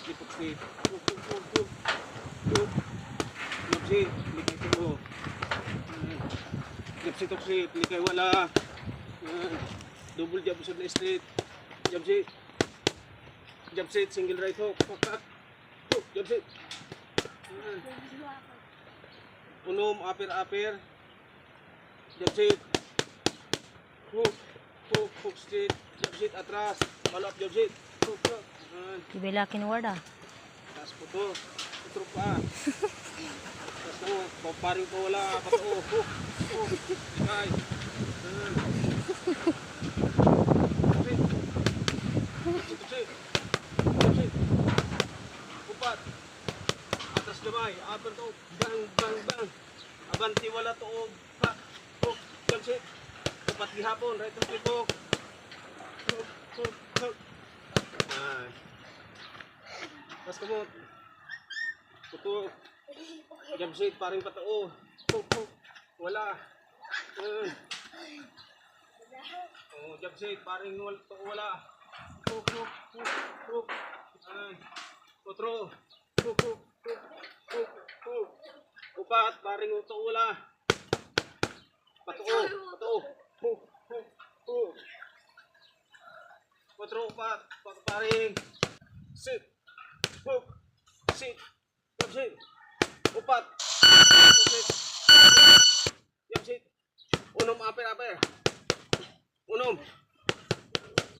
Lipok straight. Lipsi, likay ko. Lipsi to straight, likay wala. Double jab usod na straight. Jab sit. Jab sit, single right hook. Pak. Jab sit. Unom, upper. Jab sit. Hook straight. Jab sit atras. Follow up jab sit. Hook. Ibela kinuward ah. Taas po to. Putrok pa. Taas na mo. Paring po wala. Pato. Hook. Ikay. Jab sit. Upat. Atras gamay. Upper to. Bang. Abanti wala to. Hook. Jab sit. Upat gihapon. Right hook. Hook. Tapos kamot. Puto. Jab sit, paring patao. Hook. Wala. Jab sit, paring wala. Hook. Putro. Hook. Upat, paring wala. Patao. Hook. Putro, upat, paring.